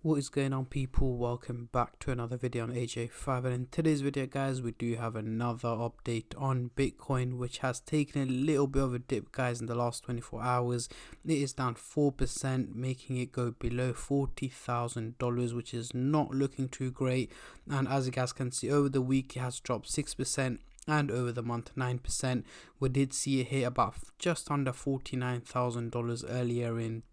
What is going on, people? Welcome back to another video on AJ5, and in today's video guys we do have another update on Bitcoin, which has taken a little bit of a dip guys in the last 24 hours. It is down 4%, making it go below $40,000, which is not looking too great. And as you guys can see, over the week it has dropped 6%, and over the month 9%. We did see it hit about just under $49,000 earlier in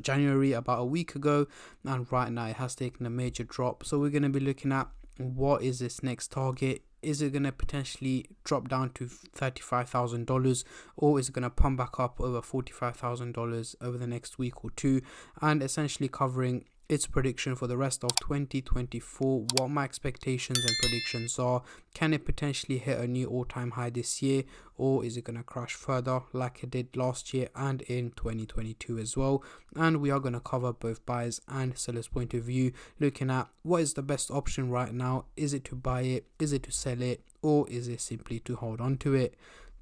January, about a week ago, and right now it has taken a major drop. So we're going to be looking at what is this next target. Is it going to potentially drop down to $35,000, or is it going to pump back up over $45,000 over the next week or two, and essentially covering its prediction for the rest of 2024, what my expectations and predictions are. Can it potentially hit a new all-time high this year, or is it going to crash further like it did last year and in 2022 as well? And we are going to cover both buyers and sellers point of view, looking at what is the best option right now. Is it to buy it, is it to sell it, or is it simply to hold on to it?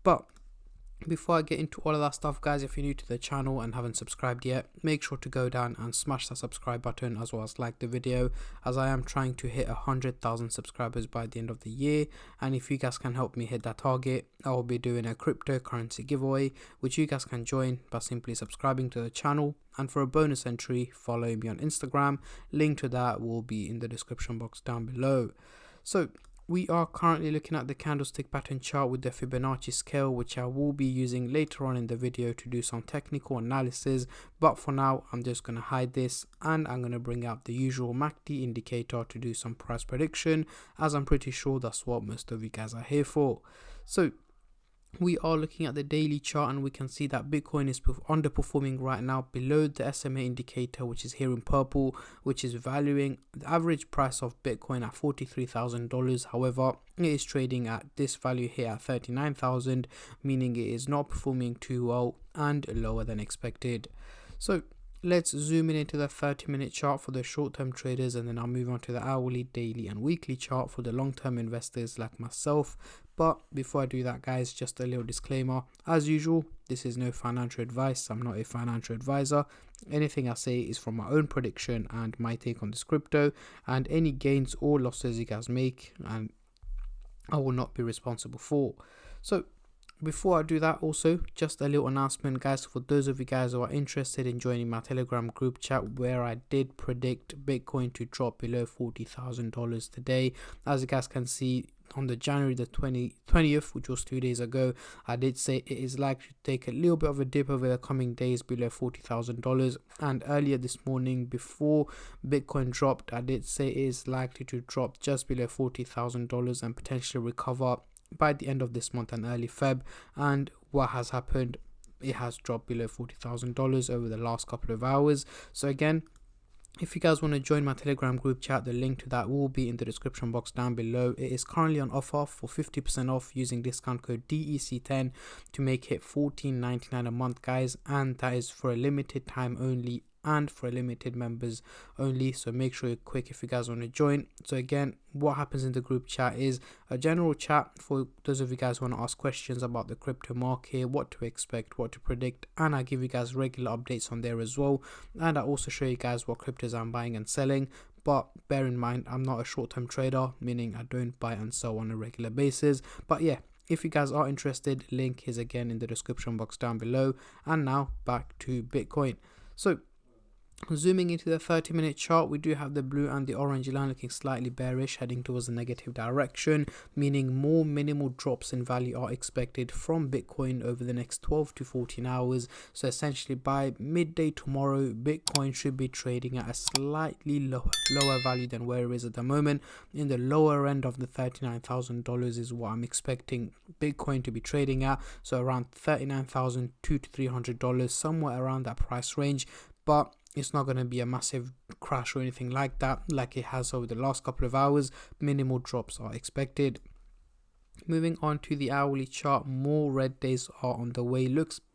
But before I get into all of that stuff guys, if you're new to the channel and haven't subscribed yet, make sure to go down and smash that subscribe button, as well as like the video, as I am trying to hit 100,000 subscribers by the end of the year. And if you guys can help me hit that target, I will be doing a cryptocurrency giveaway, which you guys can join by simply subscribing to the channel. And for a bonus entry, follow me on Instagram. Link to that will be in the description box down below. So we are currently looking at the candlestick pattern chart with the Fibonacci scale, which I will be using later on in the video to do some technical analysis. But for now, I'm just going to hide this, and I'm going to bring out the usual MACD indicator to do some price prediction, as I'm pretty sure that's what most of you guys are here for. So we are looking at the daily chart, and we can see that Bitcoin is underperforming right now below the SMA indicator, which is here in purple, which is valuing the average price of Bitcoin at $43,000. However, it is trading at this value here at $39,000, meaning it is not performing too well and lower than expected. So let's zoom in into the 30-minute chart for the short-term traders, and then I'll move on to the hourly, daily and weekly chart for the long-term investors like myself. But before I do that guys, just a little disclaimer. As usual, this is no financial advice. I'm not a financial advisor. Anything I say is from my own prediction and my take on this crypto, and any gains or losses you guys make, and I will not be responsible for. So before I do that, also just a little announcement guys, for those of you guys who are interested in joining my Telegram group chat, where I did predict Bitcoin to drop below $40,000 today. As you guys can see, on the January the 20th, which was 2 days ago, I did say it is likely to take a little bit of a dip over the coming days below $40,000. And earlier this morning, before Bitcoin dropped, I did say it is likely to drop just below $40,000 and potentially recover by the end of this month and early Feb. And what has happened, it has dropped below $40,000 over the last couple of hours. So again, if you guys want to join my Telegram group chat, the link to that will be in the description box down below. It is currently on offer for 50% off using discount code DEC10 to make it $14.99 a month guys, and that is for a limited time only and for limited members only. So make sure you're quick if you guys want to join. So again, what happens in the group chat is a general chat for those of you guys who want to ask questions about the crypto market, what to expect, what to predict, and I give you guys regular updates on there as well. And I also show you guys what cryptos I'm buying and selling. But bear in mind, I'm not a short-term trader, meaning I don't buy and sell on a regular basis. But yeah, if you guys are interested, link is again in the description box down below. And now back to Bitcoin. So zooming into the 30-minute chart, we do have the blue and the orange line looking slightly bearish, heading towards the negative direction, meaning more minimal drops in value are expected from Bitcoin over the next 12 to 14 hours. So essentially by midday tomorrow, Bitcoin should be trading at a slightly lower value than where it is at the moment. In the lower end of the $39,000 is what I'm expecting Bitcoin to be trading at, so around $39,200 to $300, somewhere around that price range. But it's not going to be a massive crash or anything like that, like it has over the last couple of hours. Minimal drops are expected. Moving on to the hourly chart, more red days are on the way.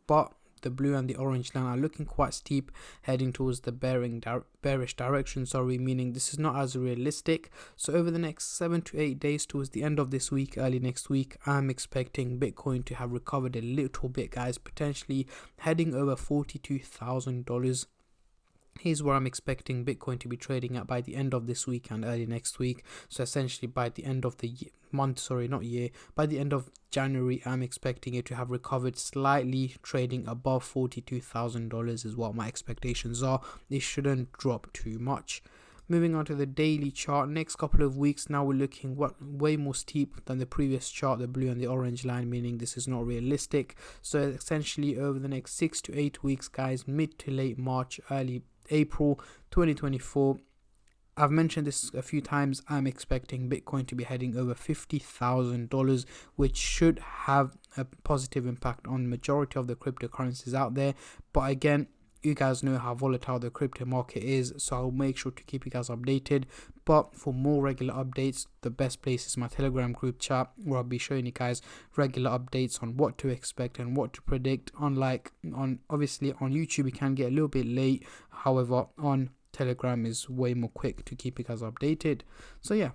But the blue and the orange line are looking quite steep, heading towards the bearish direction, meaning this is not as realistic. So over the next 7 to 8 days, towards the end of this week, early next week, I'm expecting Bitcoin to have recovered a little bit guys, potentially heading over $42,000 here's where I'm expecting Bitcoin to be trading at by the end of this week and early next week. So essentially by the end of the by the end of January, I'm expecting it to have recovered slightly, trading above $42,000 is what my expectations are. It shouldn't drop too much. Moving on to the daily chart, next couple of weeks now we're looking way more steep than the previous chart, the blue and the orange line, meaning this is not realistic. So essentially over the next 6 to 8 weeks, guys, mid to late March, early April 2024, I've mentioned this a few times, I'm expecting Bitcoin to be heading over $50,000, which should have a positive impact on majority of the cryptocurrencies out there. But again, you guys know how volatile the crypto market is, so I'll make sure to keep you guys updated. But for more regular updates, the best place is my Telegram group chat, where I'll be showing you guys regular updates on what to expect and what to predict. Unlike obviously on YouTube, you can get a little bit late, however on Telegram is way more quick to keep you guys updated. So yeah,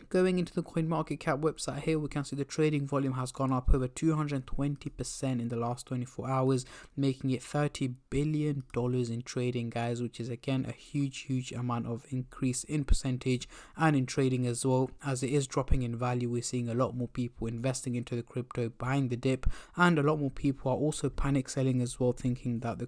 going into the CoinMarketCap website here, we can see the trading volume has gone up over 220% in the last 24 hours, making it $30 billion in trading, guys, which is again a huge amount of increase in percentage and in trading as well. As it is dropping in value, we're seeing a lot more people investing into the crypto, buying the dip, and a lot more people are also panic selling as well, thinking that the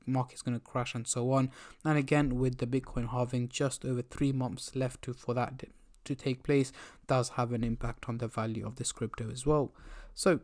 market is going to crash and so on. And again, with the Bitcoin halving just over 3 months left for that dip to take place, does have an impact on the value of this crypto as well. So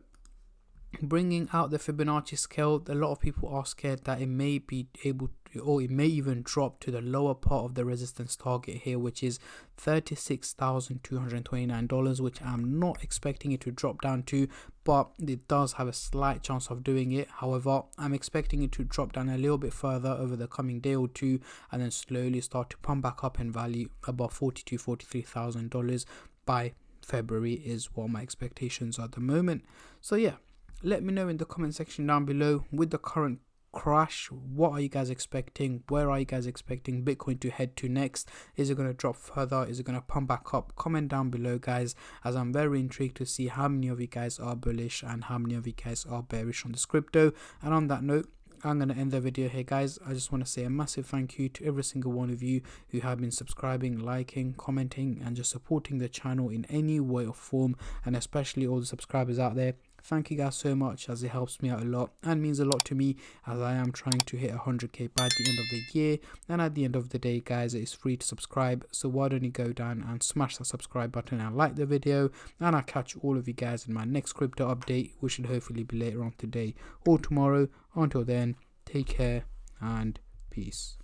bringing out the Fibonacci scale, a lot of people are scared that it may be able to, or it may even drop to the lower part of the resistance target here, which is $36,229, which I'm not expecting it to drop down to, but it does have a slight chance of doing it. However, I'm expecting it to drop down a little bit further over the coming day or two, and then slowly start to pump back up in value above $43,000 by February is what my expectations are at the moment. So yeah, let me know in the comment section down below, with the current crash, what are you guys expecting? Where are you guys expecting Bitcoin to head to next? Is it going to drop further? Is it going to pump back up? Comment down below, guys, as I'm very intrigued to see how many of you guys are bullish and how many of you guys are bearish on this crypto. And on that note, I'm going to end the video here, guys. I just want to say a massive thank you to every single one of you who have been subscribing, liking, commenting, and just supporting the channel in any way or form, and especially all the subscribers out there. Thank you guys so much, as it helps me out a lot and means a lot to me, as I am trying to hit 100k by the end of the year. And at the end of the day, guys, it is free to subscribe, so why don't you go down and smash that subscribe button and like the video, and I'll catch all of you guys in my next crypto update, which should hopefully be later on today or tomorrow. Until then, take care and peace.